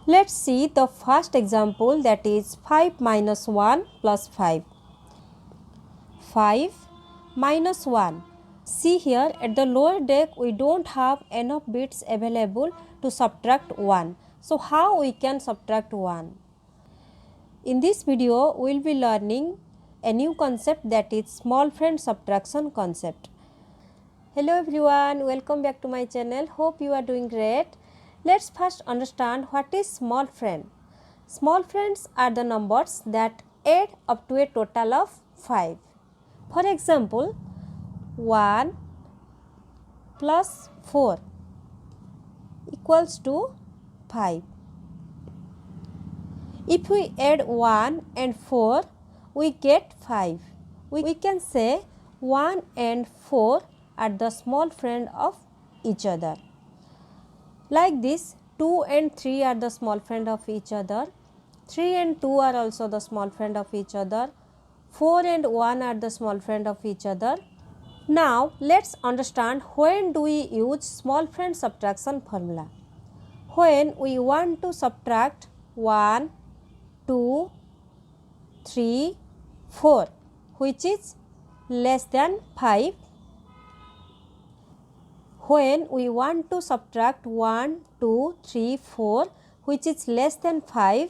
Let's see the first example, that is 5 minus 1 plus 5. 5 minus 1. See here, at the lower deck we don't have enough bits available to subtract 1. So how we can subtract 1? In this video we will be learning a new concept, that is small friend subtraction concept. Hello everyone, welcome back to my channel. Hope you are doing great. Let's first understand what is small friend. Small friends are the numbers that add up to a total of 5. For example, 1 plus 4 equals to 5. If we add 1 and 4, we get 5. We can say 1 and 4 are the small friend of each other. Like this, 2 and 3 are the small friend of each other. 3 and 2 are also the small friend of each other. 4 and 1 are the small friend of each other. Now, let's understand when do we use small friend subtraction formula. When we want to subtract 1, 2, 3, 4, which is less than 5. When we want to subtract 1, 2, 3, 4, which is less than 5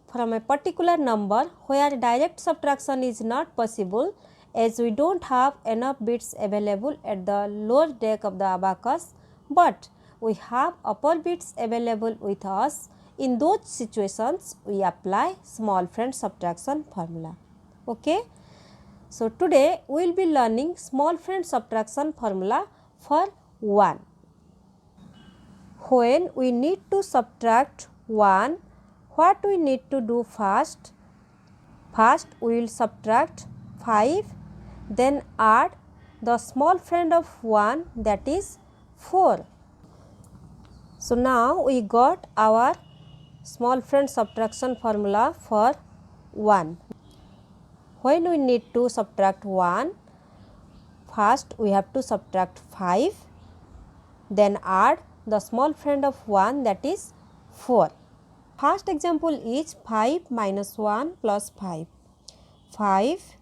from a particular number where direct subtraction is not possible, as we don't have enough bits available at the lower deck of the abacus, but we have upper bits available with us. In those situations, we apply small friend subtraction formula. Okay. So today we will be learning small friend subtraction formula for 1. When we need to subtract 1, what we need to do first? First we will subtract 5, then add the small friend of 1, that is 4. So now we got our small friend subtraction formula for 1. When we need to subtract 1, first we have to subtract 5, then add the small friend of 1, that is 4. First example is 5 minus 1 plus 5. 5.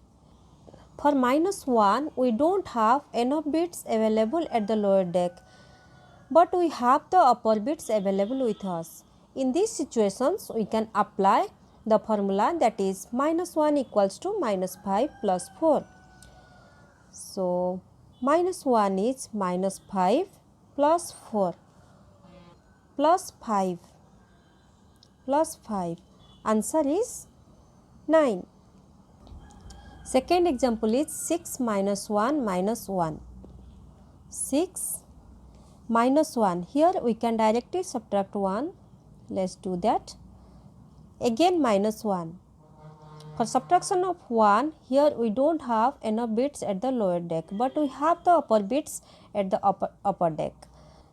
For minus 1, we don't have enough bits available at the lower deck, but we have the upper bits available with us. In these situations, we can apply the formula, that is minus 1 equals to minus 5 plus 4. So, minus 1 is minus 5 plus 4 plus 5 plus 5. Answer is 9. Second example is 6 minus 1 minus 1. 6 minus 1. Here we can directly subtract 1. Let's do that. Again minus 1. For subtraction of 1, here we don't have enough bits at the lower deck, but we have the upper bits at the upper deck.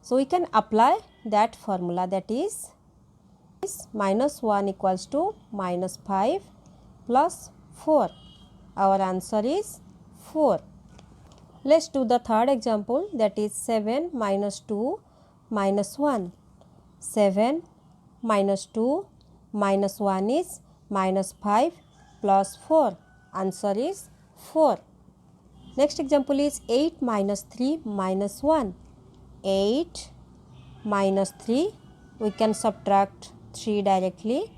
So we can apply that formula, that is minus 1 equals to minus 5 plus 4. Our answer is 4. Let's do the third example, that is 7 minus 2 minus 1. 7 minus 2 minus 1 is minus 5 plus 4. Answer is 4. Next example is 8 minus 3 minus 1. 8 minus 3, we can subtract 3 directly.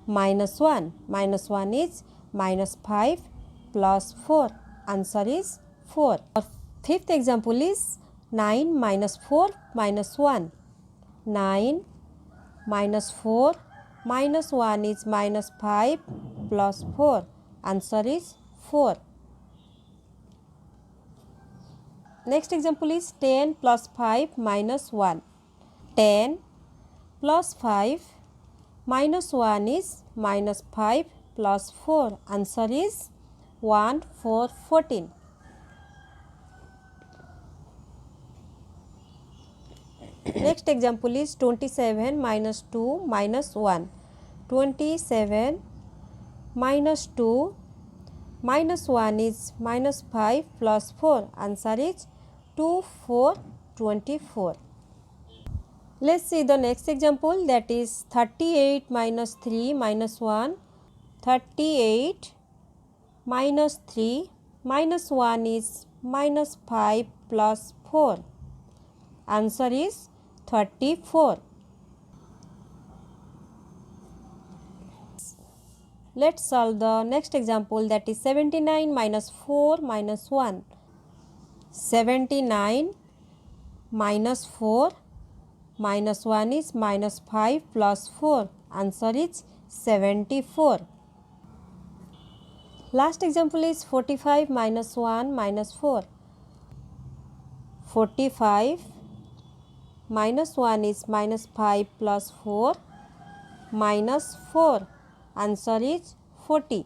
Minus 1. Minus 1 is minus 5 plus 4. Answer is 4. Our fifth example is 9 minus 4 minus 1. 9 minus 4 minus 1 is minus 5 plus 4. Answer is 4. Next example is 10 plus 5 minus 1. 10 plus 5 minus 1 is minus 5 plus 4. Answer is 1, 4, 14. Next example is 27 minus 2 minus 1. 27 minus 2 minus 1 is minus 5 plus 4. Answer is 2, 4, 24. Let's see the next example, that is 38 minus 3 minus 1. 38 minus 3 minus 1 is minus 5 plus 4. Answer is 34. Let's solve the next example, that is 79 minus 4 minus 1. 79 minus 4 minus 1 is minus 5 plus 4. Answer is 74. Last example is 45 minus 1 minus 4. 45 minus 1 is minus 5 plus 4 minus 4. Answer is 40.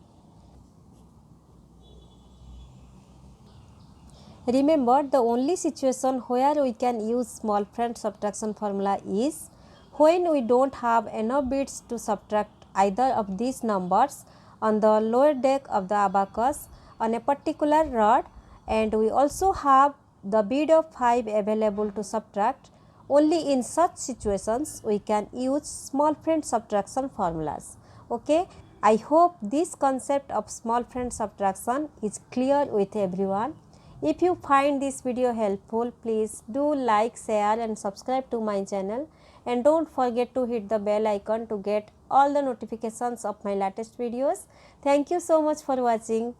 Remember, the only situation where we can use small friend subtraction formula is when we don't have enough bits to subtract either of these numbers on the lower deck of the abacus on a particular rod, and we also have the bid of 5 available to subtract. Only in such situations we can use small friend subtraction formulas. Okay, I hope this concept of small friend subtraction is clear with everyone. If you find this video helpful, please do like, share and subscribe to my channel, and don't forget to hit the bell icon to get all the notifications of my latest videos. Thank you so much for watching.